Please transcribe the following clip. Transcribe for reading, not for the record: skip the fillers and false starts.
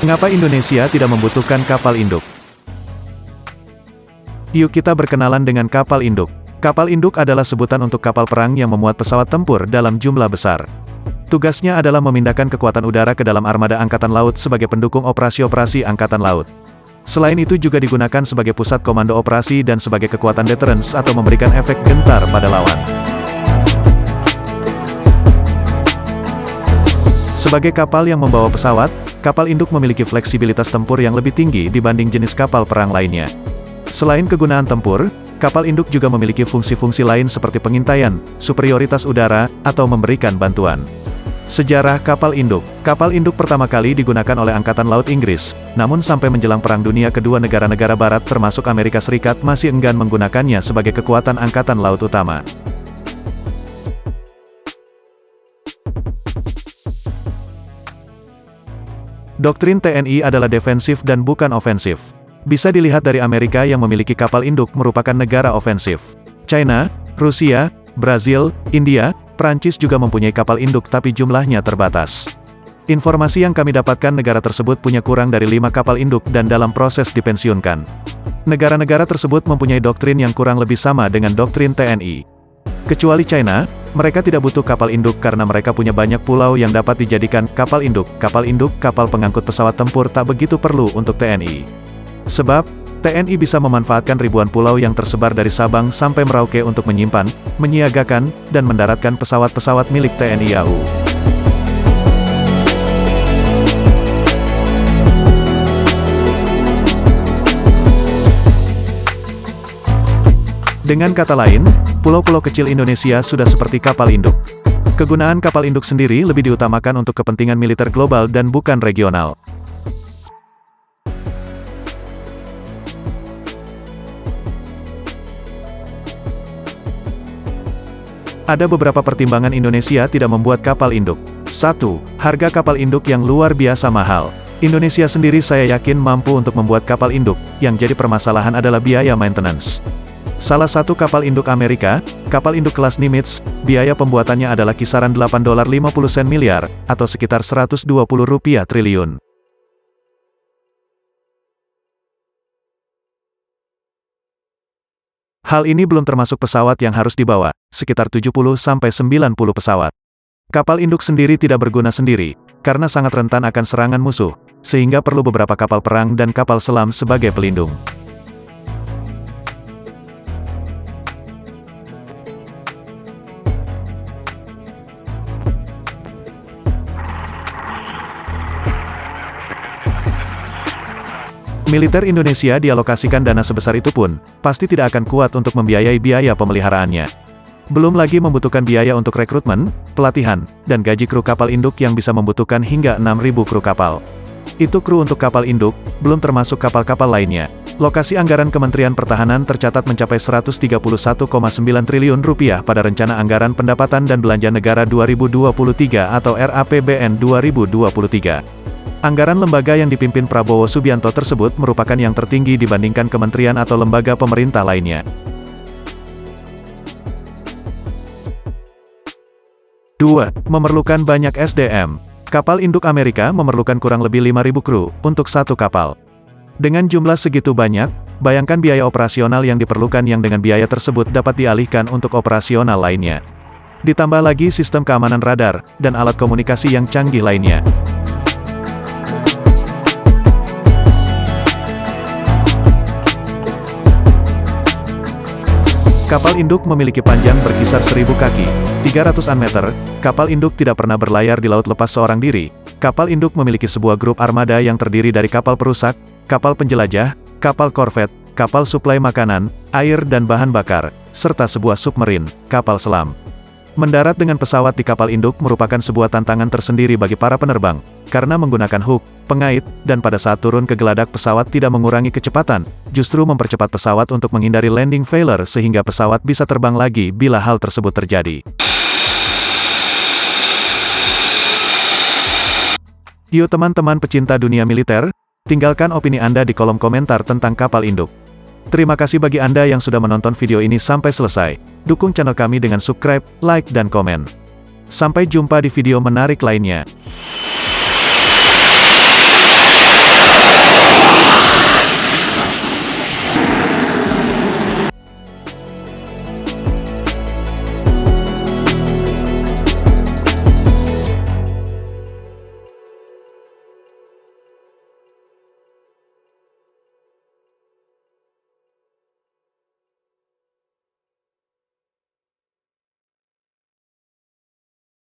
Mengapa Indonesia tidak membutuhkan kapal induk? Yuk kita berkenalan dengan kapal induk. Kapal induk adalah sebutan untuk kapal perang yang memuat pesawat tempur dalam jumlah besar. Tugasnya adalah memindahkan kekuatan udara ke dalam armada angkatan laut sebagai pendukung operasi-operasi angkatan laut. Selain itu juga digunakan sebagai pusat komando operasi dan sebagai kekuatan deterrence atau memberikan efek gentar pada lawan. Sebagai kapal yang membawa pesawat, kapal induk memiliki fleksibilitas tempur yang lebih tinggi dibanding jenis kapal perang lainnya. Selain kegunaan tempur, kapal induk juga memiliki fungsi-fungsi lain seperti pengintaian, superioritas udara, atau memberikan bantuan. Sejarah kapal induk. Kapal induk pertama kali digunakan oleh Angkatan Laut Inggris, namun sampai menjelang Perang Dunia Kedua negara-negara Barat termasuk Amerika Serikat masih enggan menggunakannya sebagai kekuatan angkatan laut utama. Doktrin TNI adalah defensif dan bukan ofensif. Bisa dilihat dari Amerika yang memiliki kapal induk merupakan negara ofensif. China, Rusia, Brazil, India, Prancis juga mempunyai kapal induk tapi jumlahnya terbatas. Informasi yang kami dapatkan negara tersebut punya kurang dari 5 kapal induk dan dalam proses dipensiunkan. Negara-negara tersebut mempunyai doktrin yang kurang lebih sama dengan doktrin TNI. Kecuali China, mereka tidak butuh kapal induk karena mereka punya banyak pulau yang dapat dijadikan kapal induk. Kapal induk, kapal pengangkut pesawat tempur tak begitu perlu untuk TNI. Sebab, TNI bisa memanfaatkan ribuan pulau yang tersebar dari Sabang sampai Merauke untuk menyimpan, menyiagakan, dan mendaratkan pesawat-pesawat milik TNI AU. Dengan kata lain, pulau-pulau kecil Indonesia sudah seperti kapal induk. Kegunaan kapal induk sendiri lebih diutamakan untuk kepentingan militer global dan bukan regional. Ada beberapa pertimbangan Indonesia tidak membuat kapal induk. 1. Harga kapal induk yang luar biasa mahal. Indonesia sendiri saya yakin mampu untuk membuat kapal induk, yang jadi permasalahan adalah biaya maintenance. Salah satu kapal induk Amerika, kapal induk kelas Nimitz, biaya pembuatannya adalah kisaran $8.50 miliar, atau sekitar Rp120 triliun. Hal ini belum termasuk pesawat yang harus dibawa, sekitar 70-90 pesawat. Kapal induk sendiri tidak berguna sendiri, karena sangat rentan akan serangan musuh, sehingga perlu beberapa kapal perang dan kapal selam sebagai pelindung. Militer Indonesia dialokasikan dana sebesar itu pun, pasti tidak akan kuat untuk membiayai biaya pemeliharaannya. Belum lagi membutuhkan biaya untuk rekrutmen, pelatihan, dan gaji kru kapal induk yang bisa membutuhkan hingga 6.000 kru kapal. Itu kru untuk kapal induk, belum termasuk kapal-kapal lainnya. Lokasi anggaran Kementerian Pertahanan tercatat mencapai Rp131,9 triliun pada Rencana Anggaran Pendapatan dan Belanja Negara 2023 atau RAPBN 2023. Anggaran lembaga yang dipimpin Prabowo Subianto tersebut merupakan yang tertinggi dibandingkan kementerian atau lembaga pemerintah lainnya. 2. Memerlukan banyak SDM. Kapal induk Amerika memerlukan kurang lebih 5.000 kru untuk satu kapal. Dengan jumlah segitu banyak, bayangkan biaya operasional yang diperlukan yang dengan biaya tersebut dapat dialihkan untuk operasional lainnya. Ditambah lagi sistem keamanan radar, dan alat komunikasi yang canggih lainnya. Kapal induk memiliki panjang berkisar 1.000 kaki, 300-an meter. Kapal induk tidak pernah berlayar di laut lepas seorang diri. Kapal induk memiliki sebuah grup armada yang terdiri dari kapal perusak, kapal penjelajah, kapal korvet, kapal suplai makanan, air dan bahan bakar, serta sebuah submarin, kapal selam. Mendarat dengan pesawat di kapal induk merupakan sebuah tantangan tersendiri bagi para penerbang, karena menggunakan hook, pengait, dan pada saat turun ke geladak pesawat tidak mengurangi kecepatan, justru mempercepat pesawat untuk menghindari landing failure sehingga pesawat bisa terbang lagi bila hal tersebut terjadi. Yuk teman-teman pecinta dunia militer, tinggalkan opini Anda di kolom komentar tentang kapal induk. Terima kasih bagi Anda yang sudah menonton video ini sampai selesai. Dukung channel kami dengan subscribe, like, dan komen. Sampai jumpa di video menarik lainnya.